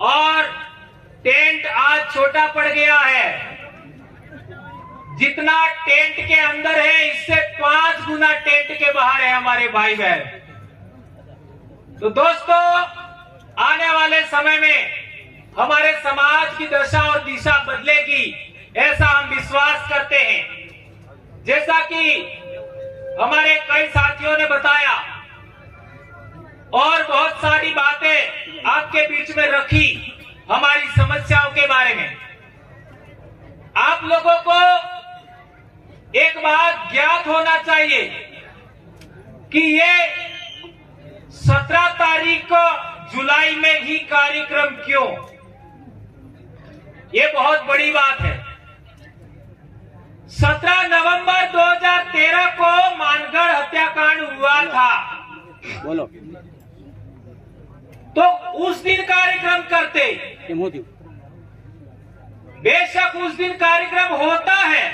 और टेंट आज छोटा पड़ गया है। जितना टेंट के अंदर है इससे 5 गुना टेंट के बाहर है हमारे भाई बहन। तो दोस्तों, आने वाले समय में हमारे समाज की दशा और दिशा बदलेगी, ऐसा हम विश्वास करते हैं। जैसा कि हमारे कई साथियों ने बताया और बहुत सारी बातें आपके बीच में रखी हमारी समस्याओं के बारे में। आप लोगों को एक बात ज्ञात होना चाहिए कि ये 17 तारीख को जुलाई में ही कार्यक्रम क्यों, ये बहुत बड़ी बात है। 17 नवंबर 2013 को मानगढ़ हत्याकांड हुआ था, बोलो। तो उस दिन कार्यक्रम करते, बेशक उस दिन कार्यक्रम होता है,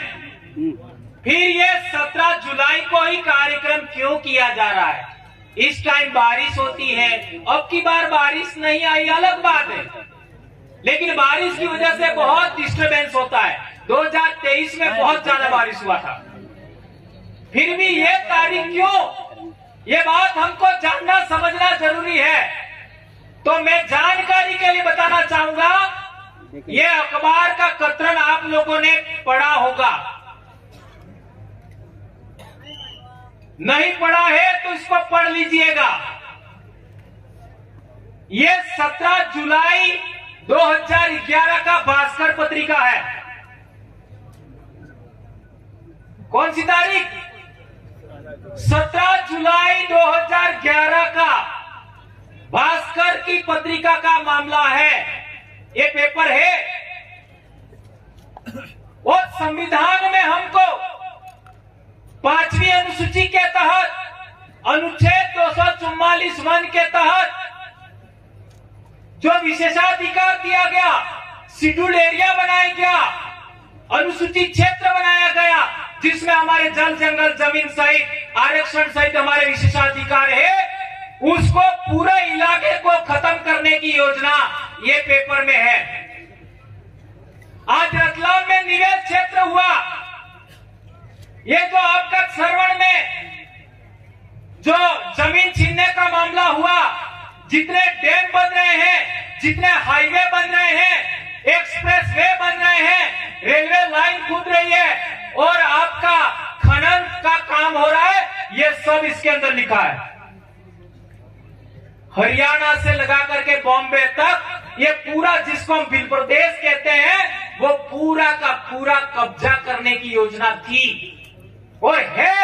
फिर ये 17 जुलाई को ही कार्यक्रम क्यों किया जा रहा है? इस टाइम बारिश होती है, अब की बार बारिश नहीं आई अलग बात है, लेकिन बारिश की वजह से बहुत डिस्टरबेंस होता है। 2023 में बहुत ज्यादा बारिश हुआ था, फिर भी ये तारीख क्यों, ये बात हमको जानना समझना जरूरी है। तो मैं जानकारी के लिए बताना चाहूंगा, ये अखबार का कतरन आप लोगों ने पढ़ा होगा, नहीं पढ़ा है तो इसको पढ़ लीजिएगा। ये 17 जुलाई 2011 का भास्कर पत्रिका है। कौन सी तारीख? 17 जुलाई 2011 का भास्कर की पत्रिका का मामला है, ये पेपर है। और संविधान में हमको 5वीं अनुसूची के तहत अनुच्छेद 244(1) के तहत जो विशेषाधिकार दिया गया, शेड्यूल्ड एरिया बनाया गया, अनुसूचित क्षेत्र बनाया गया, जिसमें हमारे जल जंगल जमीन सहित आरक्षण सहित हमारे विशेषाधिकार है, उसको पूरे इलाके को खत्म करने की योजना ये पेपर में है। आज रतलाम में निवेश क्षेत्र हुआ, ये जो आपका सरवण में जो जमीन छीनने का मामला हुआ, जितने डैम बन रहे हैं, जितने हाईवे बन रहे हैं, एक्सप्रेस वे बन रहे हैं, रेलवे लाइन कूद रही है और आपका खनन का काम हो रहा है, ये सब इसके अंदर लिखा है। हरियाणा से लगा करके बॉम्बे तक ये पूरा, जिसको हम बिल प्रदेश कहते हैं, वो पूरा का पूरा कब्जा करने की योजना थी और है।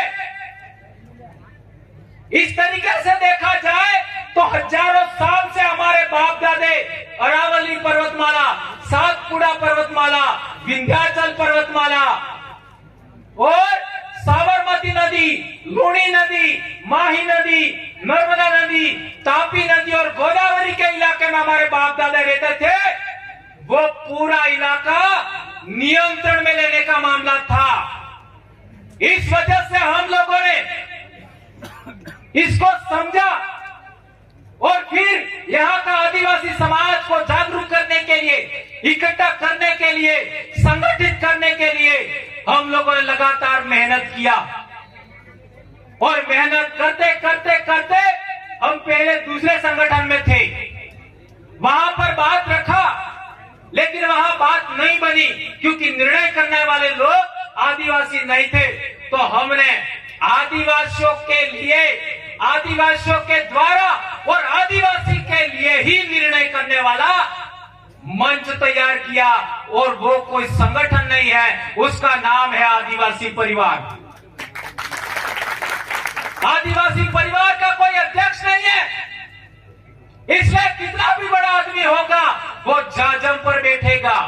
इस तरीके से देखा जाए तो हजारों साल से हमारे बाप दादे अरावली पर्वतमाला, सातपुड़ा पर्वतमाला, विंध्याचल पर्वतमाला और साबरमती नदी, लूणी नदी, माही नदी, नर्मदा नदी, तापी नदी और गोदावरी के इलाके में हमारे बाप दादा रहते थे, वो पूरा इलाका नियंत्रण में लेने का मामला था। इस वजह से हम लोगों ने इसको समझा और फिर यहाँ का आदिवासी समाज को जागरूक करने के लिए, इकट्ठा करने के लिए, संगठित करने के लिए हम लोगों ने लगातार मेहनत किया और मेहनत करते करते करते हम पहले दूसरे संगठन में थे, वहां पर बात रखा, लेकिन वहां बात नहीं बनी क्योंकि निर्णय करने वाले लोग आदिवासी नहीं थे। तो हमने आदिवासियों के लिए, आदिवासियों के द्वारा और आदिवासी के लिए ही निर्णय करने वाला मंच तैयार किया और वो कोई संगठन नहीं है, उसका नाम है आदिवासी परिवार। आदिवासी परिवार का कोई अध्यक्ष नहीं है, इसलिए कितना भी बड़ा आदमी होगा वो जाजम पर बैठेगा,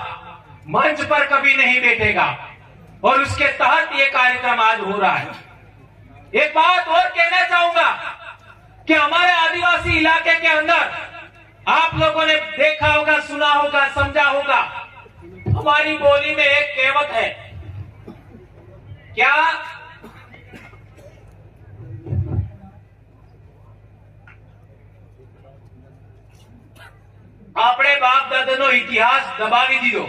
मंच पर कभी नहीं बैठेगा और उसके तहत ये कार्यक्रम आज हो रहा है। एक बात और कहना चाहूंगा कि हमारे आदिवासी इलाके के अंदर आप लोगों ने देखा होगा, सुना होगा, समझा होगा, हमारी बोली में एक कहावत है, क्या? अपने बाप બાપ દાદાનો ઇતિહાસ દબાવી દીધો.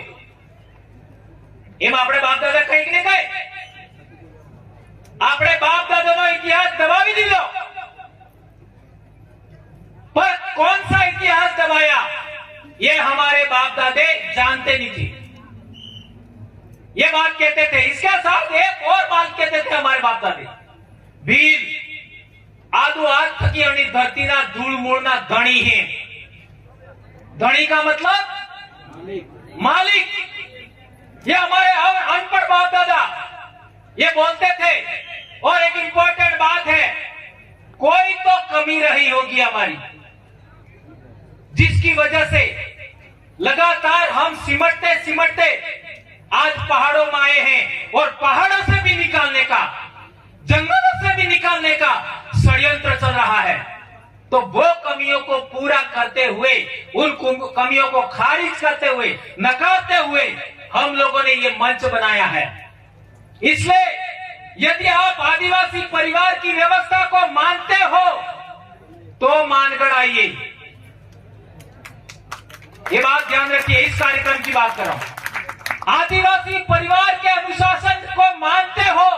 એમ આપણે બાપ દાદા કઈક ને કઈ આપણે બાપ દાદાનો ઇતિહાસ દબાવી દીધો. पर कौन सा इतिहास दबाया ये हमारे बाप दादे जानते नहीं थे. ये बात कहते थे. इसके साथ एक और बात कहते थे हमारे बाप दादे. वीर आदु आज थकी अणी धरती ना धूल मूल ना धणी है. धणी का मतलब मालिक. ये हमारे अनपढ़ बाप दादा ये बोलते थे. और एक इंपॉर्टेंट बात है, कोई तो कमी रही होगी हमारी जिसकी वजह से लगातार हम सिमटते सिमटते आज पहाड़ों में आए हैं. और पहाड़ों से भी निकालने का, जंगलों से भी निकालने का षड्यंत्र चल रहा है. तो वो कमियों को पूरा करते हुए, उन कमियों को खारिज करते हुए, नकारते हुए हम लोगों ने ये मंच बनाया है. इसलिए यदि आप आदिवासी परिवार की व्यवस्था को मानते हो तो मानगढ़ आइए. ये बात ध्यान रखिए. इस कार्यक्रम की बात कर रहा हूं. आदिवासी परिवार के अनुशासन को मानते हो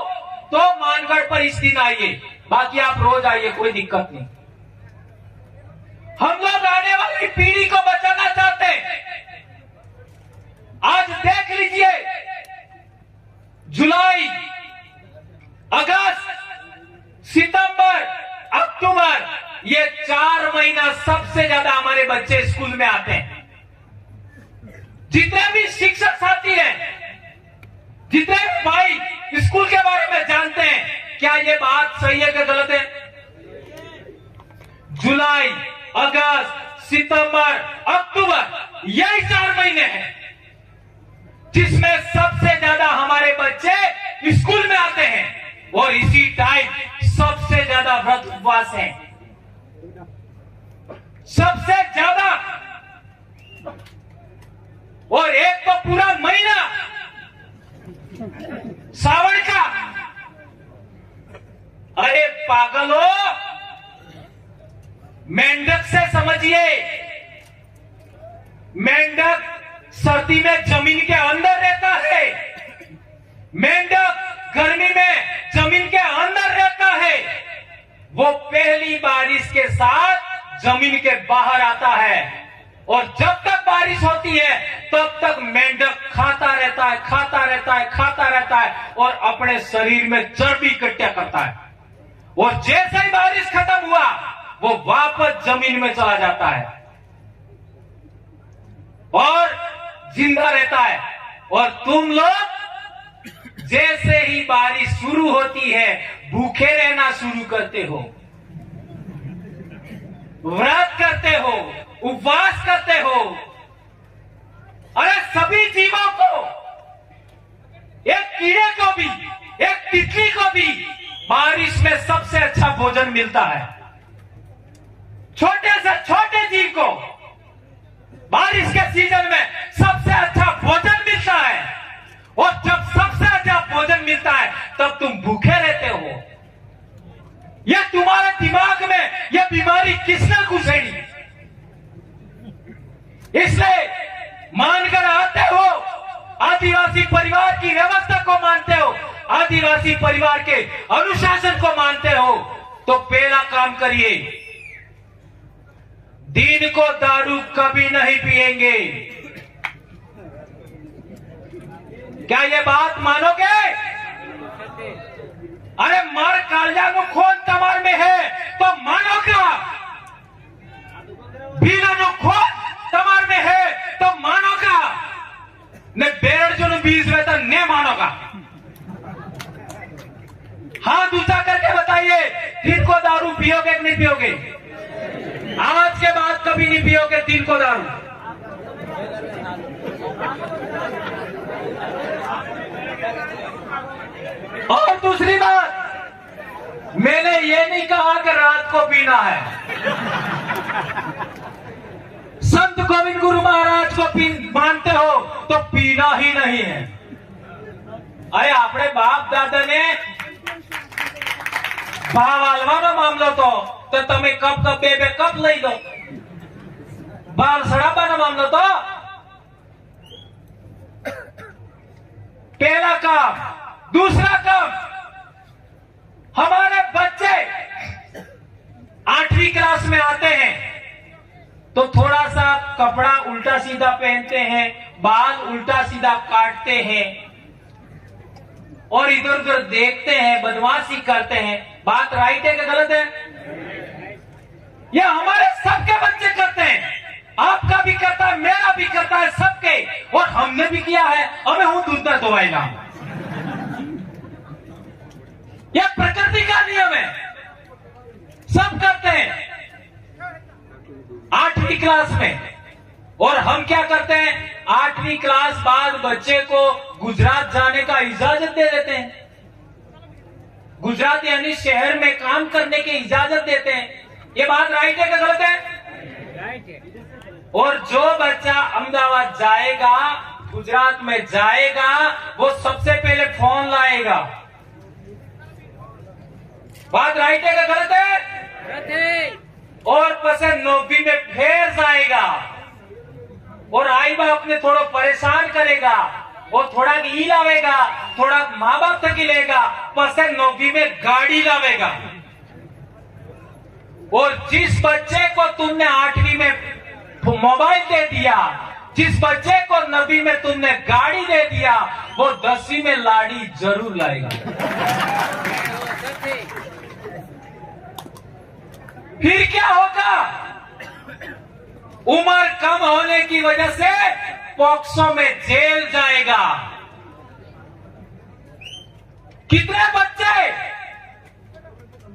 तो मानगढ़ पर इस दिन आइए. बाकी आप रोज आइए, कोई दिक्कत नहीं. हम लोग आने वाली पीढ़ी को बचाना चाहते हैं. आज देख लीजिए, जुलाई, अगस्त, सितंबर, अक्टूबर, ये 4 महीना सबसे ज्यादा हमारे बच्चे स्कूल में आते हैं. जितने भी शिक्षक साथी हैं, जितने भी भाई स्कूल के बारे में जानते हैं, क्या ये बात सही है कि गलत है? जुलाई, अगस्त, सितंबर, अक्टूबर, यही 4 महीने हैं जिसमें सबसे ज्यादा हमारे बच्चे स्कूल में आते हैं. और इसी टाइम सबसे ज्यादा व्रत उपवास है. सबसे ज्यादा. और एक तो पूरा महीना सावन का. अरे पागलो, मेंढक से समझिए. मेंढक सर्दी में जमीन के अंदर रहता है. मेंढक गर्मी में जमीन के अंदर रहता है. वो पहली बारिश के साथ जमीन के बाहर आता है. और जब तक बारिश होती है तब तक मेंढक खाता रहता है, खाता रहता है, खाता रहता है और अपने शरीर में चर्बी इकट्ठा करता है. और जैसे ही बारिश खत्म हुआ वो वापस जमीन में चला जाता है और जिंदा रहता है. और तुम लोग जैसे ही बारिश शुरू होती है भूखे रहना शुरू करते हो, व्रत करते हो, उपवास करते हो. अरे सभी जीवों को, एक कीड़े को भी, एक तितली को भी बारिश में सबसे अच्छा भोजन मिलता है. छोटे से छोटे जीव को बारिश के सीजन में सबसे अच्छा भोजन मिलता है. और जब सबसे अच्छा भोजन मिलता है तब तुम भूखे रहते हो. यह तुम्हारे दिमाग में यह बीमारी किसने घुसेड़ी? इसलिए मानकर आते हो, आदिवासी परिवार की व्यवस्था को मानते हो, आदिवासी परिवार के अनुशासन को मानते हो, तो पहला काम करिए, दिन को दारू कभी नहीं पिएंगे. क्या ये बात मानोगे? अरे मार कालिया नो खून तमार में है तो मानो क्या? भीला नो खून तमार में है तो मानो क्या? ने बेरड़ जो बीस रहता ने मानो का. हाथ ऊंचा करके बताइए, दिन को दारू पियोगे कि नहीं पियोगे? आज के बाद कभी नहीं पियोगे दिन को दारू. और दूसरी बात, मैंने ये नहीं कहा कि रात को पीना है. संत गोविंद गुरु महाराज को मानते हो तो पीना ही नहीं है. अरे अपने बाप दादा ने भाव आलવાનો मामलो तो તમે કપ બે કપ લઈ લો. બાલ સડાબાનો મામલો તો काम। दूसरा काम, हमारे बच्चे 8वीं क्लास में आते हैं तो थोड़ा सा कपड़ा उल्टा सीधा पहनते हैं, बाल उल्टा सीधा काटते हैं और इधर उधर देखते हैं, बदमाशी करते हैं। बात राइट है कि गलत है? ये हमारे सबके बच्चे करते हैं, आपका भी करता है, मेरा भी करता है, सबके। और हमने भी किया है, हमें हूं दूध न दवाएगा। यह प्रकृति का नियम है, सब करते हैं 8वीं क्लास में। और हम क्या करते हैं, 8वीं क्लास बाद बच्चे को गुजरात जाने का इजाजत दे देते हैं। गुजरात यानी शहर में काम करने की इजाजत देते हैं। ये बात राइट है कि गलत है? राइट है। और जो बच्चा अहमदाबाद जाएगा, गुजरात में जाएगा, वो सबसे पहले फोन लाएगा। बात राइट है कि गलत है? गलत है। और पसंद नौकरी में फिर जाएगा और आई बाप ने थोड़ा परेशान करेगा और थोड़ा घी लावेगा, थोड़ा माँ बाप तक लेगा, पसंद नौकरी में गाड़ी लावेगा। और जिस बच्चे को तुमने 8वीं में मोबाइल दे दिया, जिस बच्चे को 9वीं में तुमने गाड़ी दे दिया, वो 10वीं में लाड़ी जरूर लाएगा। फिर क्या होगा? उम्र कम होने की वजह से पॉक्सो में जेल जाएगा। कितने बच्चे,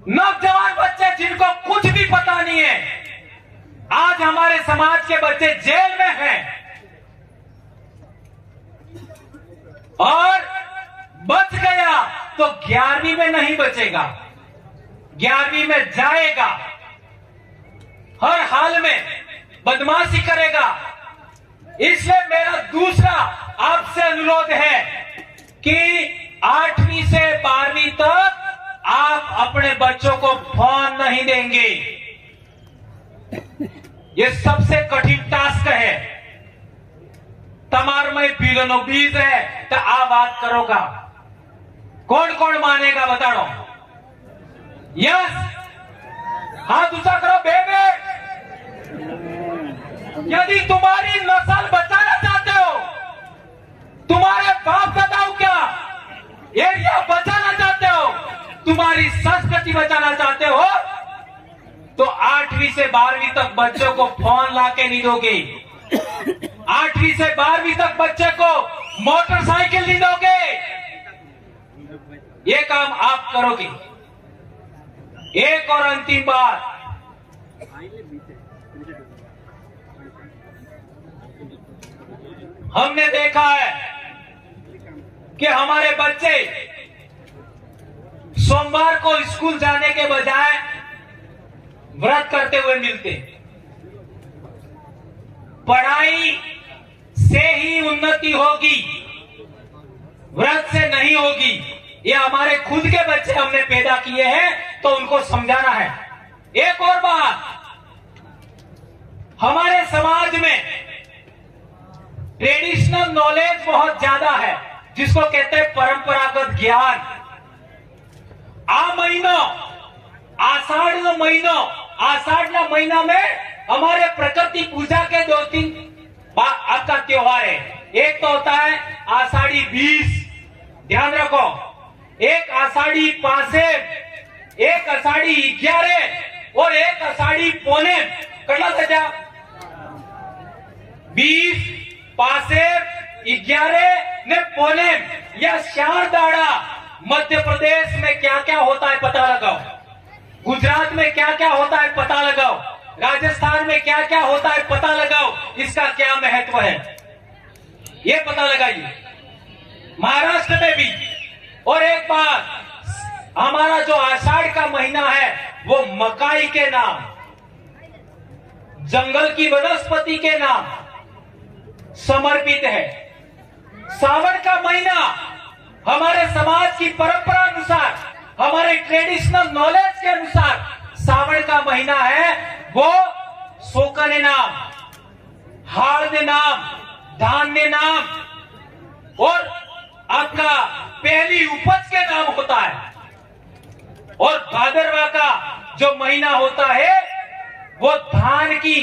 नौजवान बच्चे जिनको कुछ भी पता नहीं है, आज हमारे समाज के बच्चे जेल में हैं। और बच गया तो 11वीं में नहीं बचेगा, 11वीं में जाएगा, हर हाल में बदमाशी करेगा। इसलिए मेरा दूसरा आपसे अनुरोध है कि 8वीं से 12वीं तक आप अपने बच्चों को फोन नहीं देंगे। ये सबसे कठिन टास्क है। तमार में पीलनो बीज है तो आ बात करोगा, कौन कौन मानेगा बताओ? यस, हाँ दूसरा करो बेबे। यदि तुम्हारी नस्ल बचाना चाहते हो, तुम्हारे बाप दादाओं क्या एरिया बचाना चाहते हो, तुम्हारी संस्कृति बचाना चाहते हो, तो 8वीं से 12वीं तक बच्चों को फोन लाके नहीं दोगे। 8वीं से 12वीं तक बच्चे को मोटरसाइकिल नहीं दोगे। ये काम आप करोगे। एक और अंतिम बात, हमने देखा है कि हमारे बच्चे सोमवार को स्कूल जाने के बजाय व्रत करते हुए मिलते। पढ़ाई से ही उन्नति होगी, व्रत से नहीं होगी। ये हमारे खुद के बच्चे हमने पैदा किए हैं तो उनको समझाना है। एक और बात, हमारे समाज में ट्रेडिशनल नॉलेज बहुत ज्यादा है, जिसको कहते हैं परंपरागत ज्ञान। आ महीनो आषाढ़ नो महीनो, आषाढ़ ना महीना में हमारे प्रकृति पूजा के 2-3 आपका त्योहार है। एक तो होता है आषाढ़ी 20, ध्यान रखो, एक आषाढ़ी 5, एक आषाढ़ी 11 और एक आषाढ़ी पौने। कटला सचा 20, 5, 11 ने पौने या शारदाड़ा। मध्य प्रदेश में क्या क्या होता है पता लगाओ, गुजरात में क्या क्या होता है पता लगाओ, राजस्थान में क्या क्या होता है पता लगाओ, इसका क्या महत्व है ये पता लगाइए। महाराष्ट्र में भी। और एक बात, हमारा जो आषाढ़ का महीना है वो मकाई के नाम, जंगल की वनस्पति के नाम समर्पित है। सावन का महीना हमारे समाज की परंपरा अनुसार, हमारे ट्रेडिशनल नॉलेज के अनुसार सावन का महीना है वो सोकने नाम, हाड़ ने नाम, धान ने नाम और आपका पहली उपज के नाम होता है। और भादरवा का जो महीना होता है वो धान की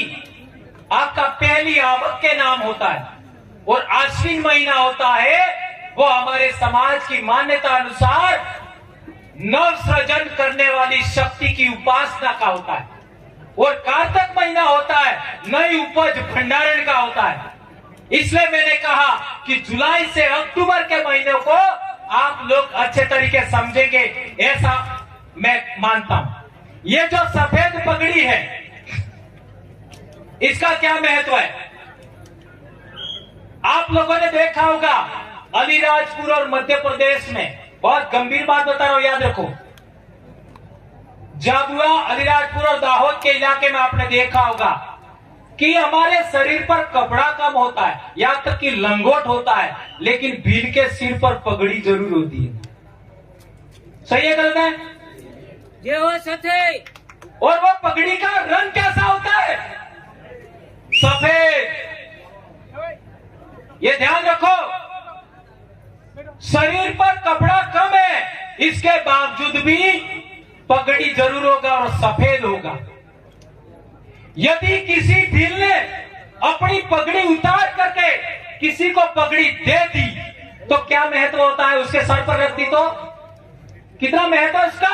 आपका पहली आवक के नाम होता है। और आश्विन महीना होता है वो हमारे समाज की मान्यता अनुसार नव सृजन करने वाली शक्ति की उपासना का होता है। और कार्तिक महीना होता है नई उपज भंडारण का होता है। इसलिए मैंने कहा कि जुलाई से अक्टूबर के महीने को आप लोग अच्छे तरीके समझेंगे, ऐसा मैं मानता हूं। ये जो सफेद पगड़ी है इसका क्या महत्व है? आप लोगों ने देखा होगा अलीराजपुर और मध्य प्रदेश में, बहुत गंभीर बात बता रहा हूं, याद रखो। झाबुआ, अलीराजपुर और दाहोद के इलाके में आपने देखा होगा कि हमारे शरीर पर कपड़ा कम होता है, यहां तक कि लंगोट होता है, लेकिन भील के सिर पर पगड़ी जरूर होती है। सही है गलत है? ये हो सथे। और वो पगड़ी का रंग कैसा होता है? सफेद। ये ध्यान रखो, शरीर पर कपड़ा कम है, इसके बावजूद भी पगड़ी जरूर होगा और सफेद होगा। यदि किसी भील ने अपनी पगड़ी उतार करके किसी को पगड़ी दे दी तो क्या महत्व होता है? उसके सर पर रख दी तो कितना महत्व है उसका?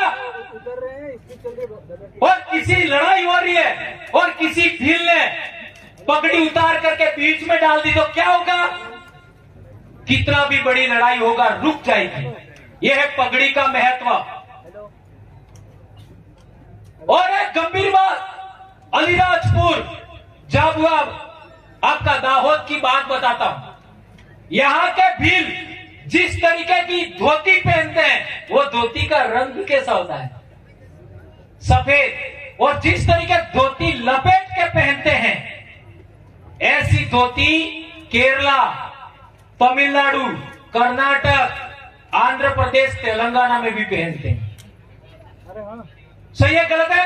और किसी लड़ाई हो रही है और किसी भील ने पगड़ी उतार करके बीच में डाल दी तो क्या होगा? कितना भी बड़ी लड़ाई होगा रुक जाएगी। यह है पगड़ी का महत्व। और एक गंभीर बात, अलीराजपुर, झाबुआ, आपका दाहोद की बात बताता हूं। यहां के भील जिस तरीके की धोती पहनते हैं वो धोती का रंग कैसा होता है? सफेद। और जिस तरीके धोती लपेट के पहनते हैं ऐसी धोती केरला, तमिलनाडु, कर्नाटक, आंध्र प्रदेश, तेलंगाना में भी पहनते हैं। सही है गलत है?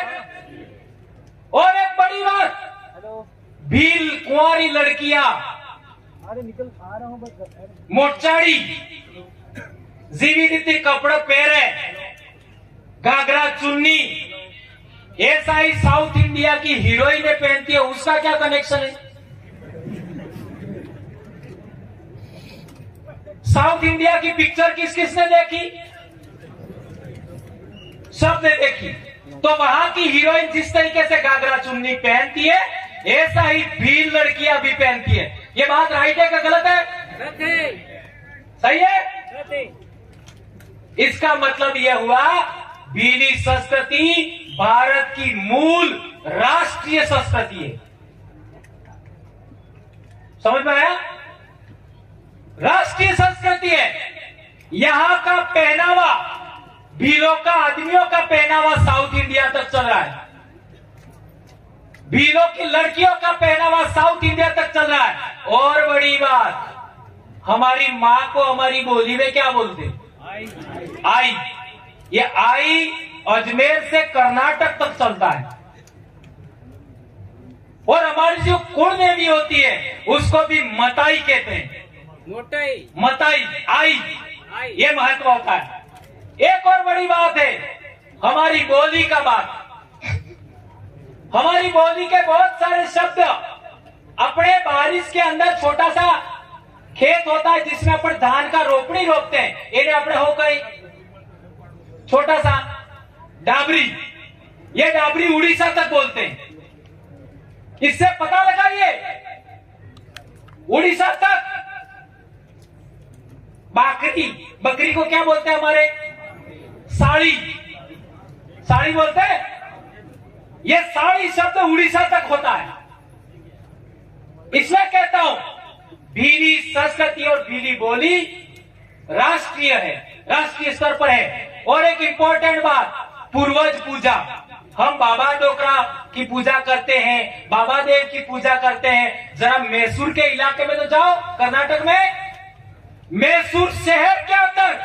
और एक बड़ी बात, भील कुंवारी लड़कियां मोटचाड़ी जीवी रीति कपड़े पहने, घाघरा चुन्नी, ऐसा ही साउथ इंडिया की हीरोइनें पहनती है। उसका क्या कनेक्शन है? साउथ इंडिया की पिक्चर किस किसने देखी? सबने देखी। तो वहां की हीरोइन जिस तरीके से घाघरा चुन्नी पहनती है ऐसा ही भील लड़कियां भी पहनती है। ये बात राइट है क्या गलत है? सही है? इसका मतलब यह हुआ भीली संस्कृति भारत की मूल राष्ट्रीय संस्कृति है। समझ में आया? राष्ट्रीय संस्कृति है। यहां का पहनावा, भीलों का, आदमियों का पहनावा साउथ इंडिया तक चल रहा है। भीलों की लड़कियों का पहनावा साउथ इंडिया तक चल रहा है। और बड़ी बात, हमारी मां को हमारी बोली में क्या बोलते? आई। ये आई अजमेर से कर्नाटक तक चलता है। और हमारी जो कुल देवी होती है उसको भी मताई कहते हैं। मोटाई, मताई, आई, ये महत्व होता है। एक और बड़ी बात है हमारी बोली का बात। हमारी बोली के बहुत सारे शब्द, अपने बारिश के अंदर छोटा सा खेत होता है जिसमें अपन धान का रोपड़ी रोपते हैं, इन्हें अपने हो गई छोटा सा डाबरी। ये डाबरी उड़ीसा तक बोलते हैं। इससे पता लगाइए उड़ीसा तक। बकरी, बकरी को क्या बोलते हैं हमारे? साड़ी, साड़ी बोलते हैं। ये साड़ी शब्द उड़ीसा तक होता है। इसलिए कहता हूं भीली संस्कृति और भीली बोली राष्ट्रीय है, राष्ट्रीय स्तर पर है। और एक इंपॉर्टेंट बात, पूर्वज पूजा। हम बाबा डोकरा की पूजा करते हैं, बाबा देव की पूजा करते हैं। जरा मैसूर के इलाके में तो जाओ, कर्नाटक में मैसूर शहर के अंदर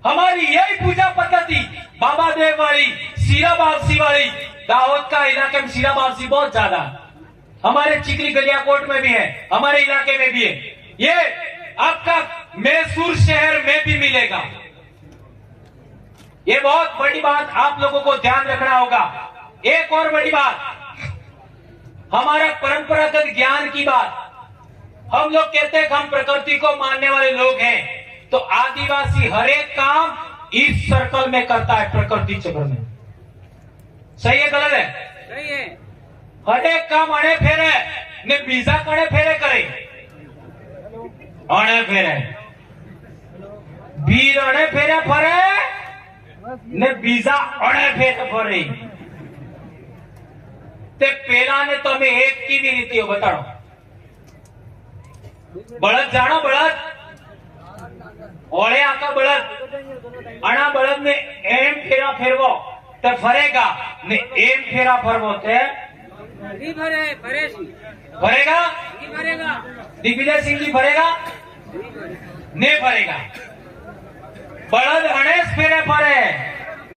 हमारी यही पूजा पद्धति बाबा देव वाली, सीरा बावसी वाली। दाहोद का इलाके में सीरा बावसी बहुत ज्यादा, हमारे चिकली गलियाकोट में भी है, हमारे इलाके में भी है। ये आपका मैसूर शहर में भी मिलेगा। ये बहुत बड़ी बात आप लोगों को ध्यान रखना होगा। एक और बड़ी बात, हमारा परंपरागत ज्ञान की बात। हम लोग कहते हैं कि हम प्रकृति को मानने वाले लोग हैं, तो आदिवासी हर एक काम इस सर्कल में करता है, प्रकृति चक्र में। सही है गलत है? सही है। हर एक काम अणे फेरे ने बीजा कणे फेरे करे, अणे फेरे बीज अणे फेरे फरे ने बीजा अणे फेरे फरे। ते पेला ने તમે એક કેવી રીતે બતાડો? બળદ જાણો? બળદ ઓળે આકા બળદ, આના બળદ ને એમ ફેરા ફેરવો તે ફરેગા ને એમ ફેરા ફરવો તે नहीं भरे भरे सी। फरेगा? नहीं भरेगा। दिग्विजय सिंह जी फरेगा? नहीं फरेगा। बळद अणेच फेरे फरे।